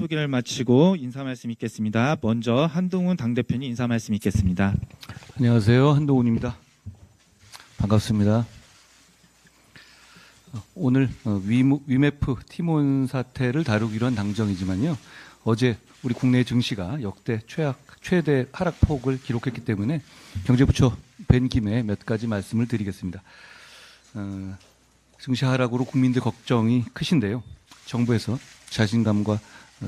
소개를 마치고 인사 말씀 있겠습니다. 먼저 한동훈 당대표님 인사 말씀 있겠습니다. 안녕하세요. 한동훈입니다. 반갑습니다. 오늘 위메프 티몬 사태를 다루기로 한 당정이지만요. 어제 우리 국내 증시가 역대 최대 하락폭을 기록했기 때문에 경제부처 뵌 김에 몇 가지 말씀을 드리겠습니다. 증시 하락으로 국민들 걱정이 크신데요. 정부에서 자신감과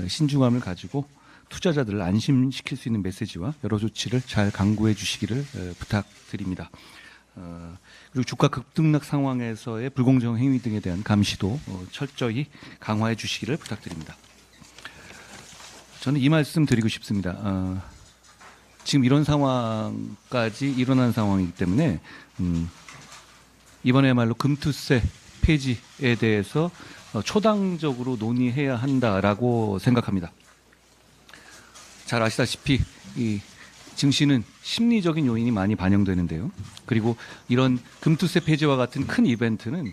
신중함을 가지고 투자자들을 안심시킬 수 있는 메시지와 여러 조치를 잘 강구해 주시기를 부탁드립니다. 그리고 주가 급등락 상황에서의 불공정 행위 등에 대한 감시도 철저히 강화해 주시기를 부탁드립니다. 저는 이 말씀 드리고 싶습니다. 지금 이런 상황까지 일어난 상황이기 때문에 이번에야말로 금투세 폐지에 대해서 초당적으로 논의해야 한다라고 생각합니다. 잘 아시다시피 이 증시는 심리적인 요인이 많이 반영되는데요. 그리고 이런 금투세 폐지와 같은 큰 이벤트는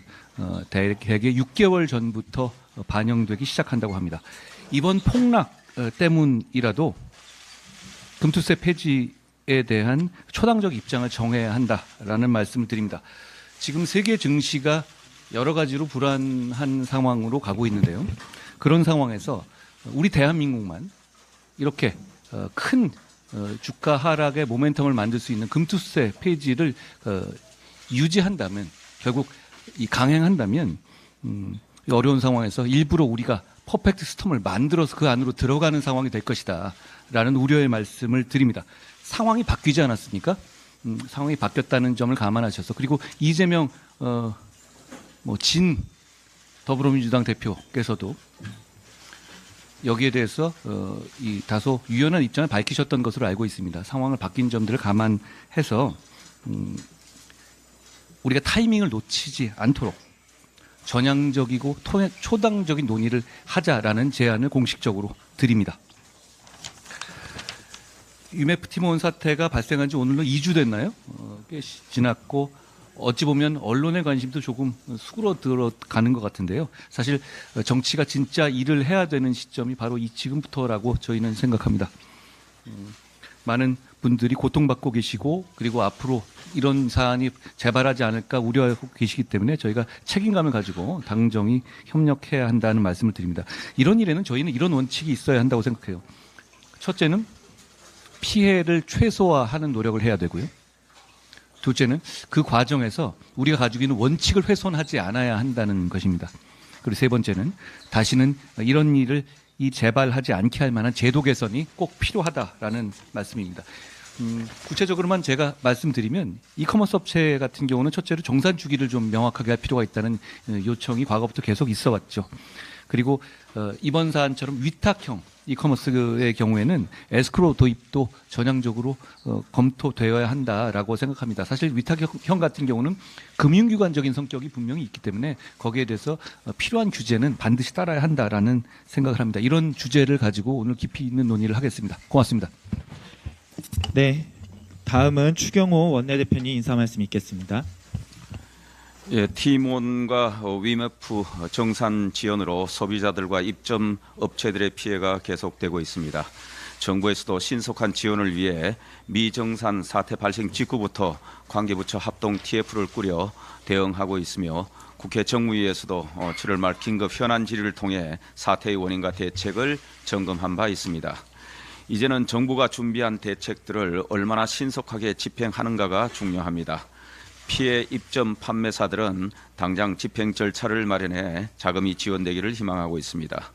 대개 6개월 전부터 반영되기 시작한다고 합니다. 이번 폭락 때문이라도 금투세 폐지에 대한 초당적 입장을 정해야 한다라는 말씀을 드립니다. 지금 세계 증시가 여러 가지로 불안한 상황으로 가고 있는데요. 그런 상황에서 우리 대한민국만 이렇게 큰 주가 하락의 모멘텀을 만들 수 있는 금투세 폐지를 유지한다면, 결국 강행한다면 이 어려운 상황에서 일부러 우리가 퍼펙트 스톰을 만들어서 그 안으로 들어가는 상황이 될 것이다 라는 우려의 말씀을 드립니다. 상황이 바뀌지 않았습니까? 상황이 바뀌었다는 점을 감안하셔서, 그리고 이재명 진 더불어민주당 대표께서도 여기에 대해서 이 다소 유연한 입장을 밝히셨던 것으로 알고 있습니다. 상황을 바뀐 점들을 감안해서 우리가 타이밍을 놓치지 않도록 전향적이고 초당적인 논의를 하자라는 제안을 공식적으로 드립니다. 위메프 티몬 사태가 발생한 지 오늘로 2주 됐나요? 꽤 지났고 어찌 보면 언론의 관심도 조금 수그러들어가는 것 같은데요. 사실 정치가 진짜 일을 해야 되는 시점이 바로 지금부터라고 저희는 생각합니다. 많은 분들이 고통받고 계시고, 그리고 앞으로 이런 사안이 재발하지 않을까 우려하고 계시기 때문에 저희가 책임감을 가지고 당정이 협력해야 한다는 말씀을 드립니다. 이런 일에는 저희는 이런 원칙이 있어야 한다고 생각해요. 첫째는 피해를 최소화하는 노력을 해야 되고요. 둘째는 그 과정에서 우리가 가지고 있는 원칙을 훼손하지 않아야 한다는 것입니다. 그리고 세 번째는 다시는 이런 일을 재발하지 않게 할 만한 제도 개선이 꼭 필요하다라는 말씀입니다. 구체적으로만 제가 말씀드리면, 이커머스 업체 같은 경우는 첫째로 정산 주기를 좀 명확하게 할 필요가 있다는 요청이 과거부터 계속 있어 왔죠. 그리고 이번 사안처럼 위탁형 이커머스의 경우에는 에스크로 도입도 전향적으로 검토되어야 한다라고 생각합니다. 사실 위탁형 같은 경우는 금융기관적인 성격이 분명히 있기 때문에 거기에 대해서 필요한 규제는 반드시 따라야 한다라는 생각을 합니다. 이런 주제를 가지고 오늘 깊이 있는 논의를 하겠습니다. 고맙습니다. 네, 다음은 추경호 원내대표님 인사 말씀 있겠습니다. 예, 티몬과 위메프 정산 지연으로 소비자들과 입점 업체들의 피해가 계속되고 있습니다. 정부에서도 신속한 지원을 위해 미정산 사태 발생 직후부터 관계부처 합동 TF를 꾸려 대응하고 있으며, 국회 정무위에서도 7월 말 긴급 현안 질의를 통해 사태의 원인과 대책을 점검한 바 있습니다. 이제는 정부가 준비한 대책들을 얼마나 신속하게 집행하는가가 중요합니다. 피해 입점 판매사들은 당장 집행 절차를 마련해 자금이 지원되기를 희망하고 있습니다.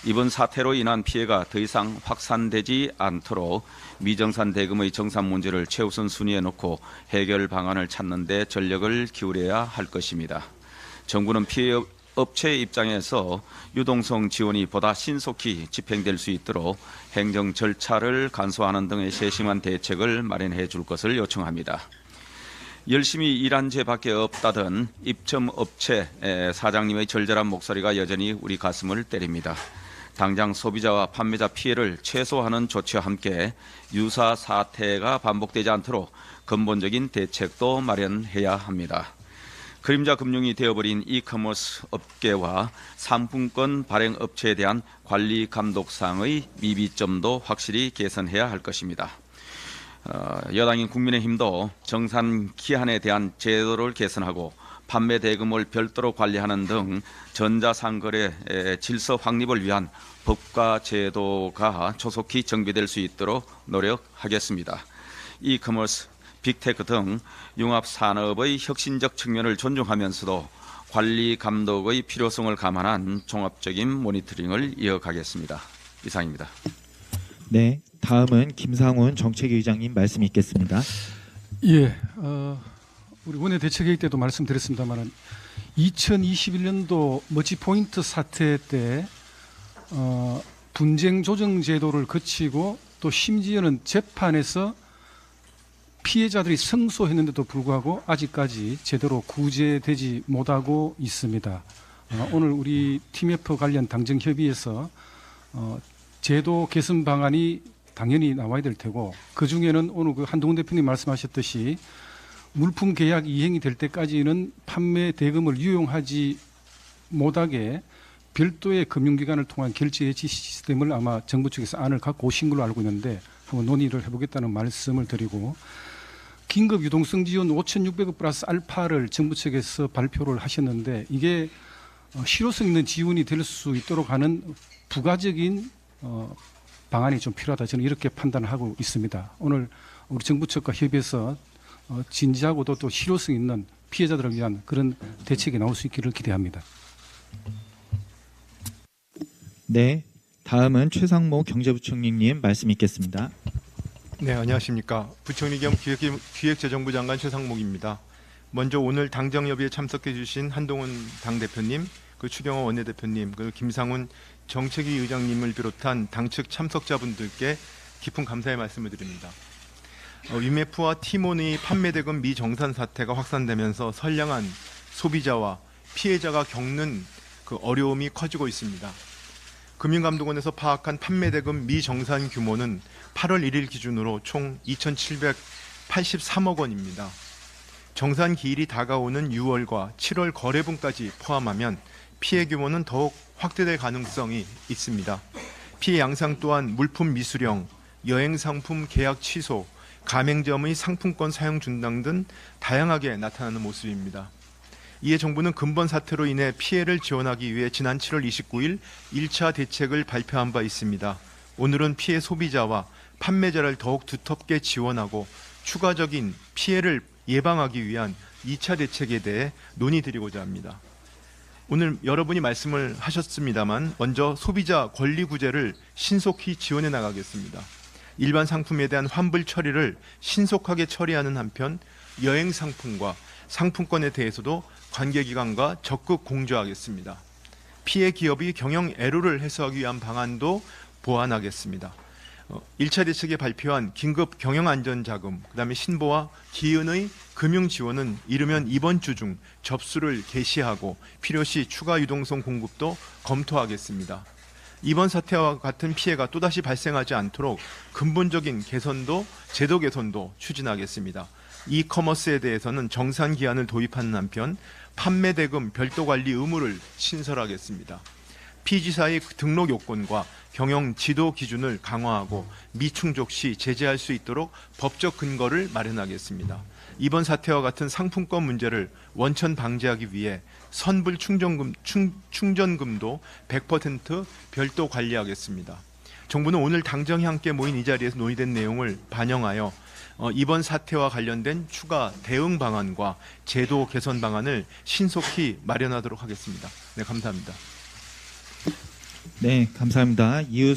이번 사태로 인한 피해가 더 이상 확산되지 않도록 미정산 대금의 정산 문제를 최우선 순위에 놓고 해결 방안을 찾는 데 전력을 기울여야 할 것입니다. 정부는 피해 업체의 입장에서 유동성 지원이 보다 신속히 집행될 수 있도록 행정 절차를 간소화하는 등의 세심한 대책을 마련해 줄 것을 요청합니다. 열심히 일한 죄밖에 없다던 입점업체 사장님의 절절한 목소리가 여전히 우리 가슴을 때립니다. 당장 소비자와 판매자 피해를 최소화하는 조치와 함께 유사 사태가 반복되지 않도록 근본적인 대책도 마련해야 합니다. 그림자 금융이 되어버린 이커머스 업계와 상품권 발행 업체에 대한 관리 감독상의 미비점도 확실히 개선해야 할 것입니다. 여당인 국민의힘도 정산 기한에 대한 제도를 개선하고 판매 대금을 별도로 관리하는 등 전자상거래 질서 확립을 위한 법과 제도가 조속히 정비될 수 있도록 노력하겠습니다. 이커머스, 빅테크 등 융합산업의 혁신적 측면을 존중하면서도 관리 감독의 필요성을 감안한 종합적인 모니터링을 이어가겠습니다. 이상입니다. 네, 다음은 김상훈 정책위 의장님 말씀 있겠습니다. 예, 우리 원내대책회의 때도 말씀드렸습니다만 2021년도 머지포인트 사태 때 분쟁 조정 제도를 거치고 또 심지어는 재판에서 피해자들이 승소했는데도 불구하고 아직까지 제대로 구제되지 못하고 있습니다. 오늘 우리 TMF 관련 당정 협의에서 제도 개선 방안이 당연히 나와야 될 테고, 그 중에는 오늘 그 한동훈 대표님 말씀하셨듯이 물품 계약 이행이 될 때까지는 판매 대금을 유용하지 못하게 별도의 금융기관을 통한 결제 해지 시스템을 아마 정부 측에서 안을 갖고 오신 걸로 알고 있는데 한번 논의를 해보겠다는 말씀을 드리고, 긴급 유동성 지원 5,600억 플러스 알파를 정부 측에서 발표를 하셨는데 이게 실효성 있는 지원이 될 수 있도록 하는 부가적인 방안이 좀 필요하다, 저는 이렇게 판단을 하고 있습니다. 오늘 우리 정부 측과 협의해서 진지하고도 또 실효성 있는 피해자들을 위한 그런 대책이 나올 수 있기를 기대합니다. 네, 다음은 최상모 경제부총리님 말씀 있겠습니다. 네, 안녕하십니까. 부총리 겸 기획재정부 장관 최상목입니다. 먼저 오늘 당정협의에 참석해 주신 한동훈 당대표님, 그 추경호 원내대표님, 그 김상훈 정책위 의장님을 비롯한 당측 참석자분들께 깊은 감사의 말씀을 드립니다. 위메프와 티몬의 판매대금 미정산 사태가 확산되면서 선량한 소비자와 피해자가 겪는 그 어려움이 커지고 있습니다. 금융감독원에서 파악한 판매대금 미정산 규모는 8월 1일 기준으로 총 2,783억 원입니다. 정산 기일이 다가오는 6월과 7월 거래분까지 포함하면 피해 규모는 더욱 확대될 가능성이 있습니다. 피해 양상 또한 물품 미수령, 여행 상품 계약 취소, 가맹점의 상품권 사용 중단 등 다양하게 나타나는 모습입니다. 이에 정부는 근본 사태로 인해 피해를 지원하기 위해 지난 7월 29일 1차 대책을 발표한 바 있습니다. 오늘은 피해 소비자와 판매자를 더욱 두텁게 지원하고 추가적인 피해를 예방하기 위한 2차 대책에 대해 논의드리고자 합니다. 오늘 여러분이 말씀을 하셨습니다만 먼저 소비자 권리 구제를 신속히 지원해 나가겠습니다. 일반 상품에 대한 환불 처리를 신속하게 처리하는 한편 여행 상품과 상품권에 대해서도 관계기관과 적극 공조하겠습니다. 피해 기업이 경영 애로를 해소하기 위한 방안도 보완하겠습니다. 1차 대책에 발표한 긴급 경영안전자금, 그다음에 신보와 기은의 금융지원은 이르면 이번 주 중 접수를 개시하고 필요시 추가 유동성 공급도 검토하겠습니다. 이번 사태와 같은 피해가 또다시 발생하지 않도록 근본적인 개선도 제도 개선도 추진하겠습니다. 이커머스에 대해서는 정산 기한을 도입하는 한편 판매 대금 별도 관리 의무를 신설하겠습니다. 피지사의 등록 요건과 경영 지도 기준을 강화하고 미충족 시 제재할 수 있도록 법적 근거를 마련하겠습니다. 이번 사태와 같은 상품권 문제를 원천 방지하기 위해 선불 충전금도 100% 별도 관리하겠습니다. 정부는 오늘 당정이 함께 모인 이 자리에서 논의된 내용을 반영하여 이번 사태와 관련된 추가 대응 방안과 제도 개선 방안을 신속히 마련하도록 하겠습니다. 네, 감사합니다. 네, 감사합니다. 이후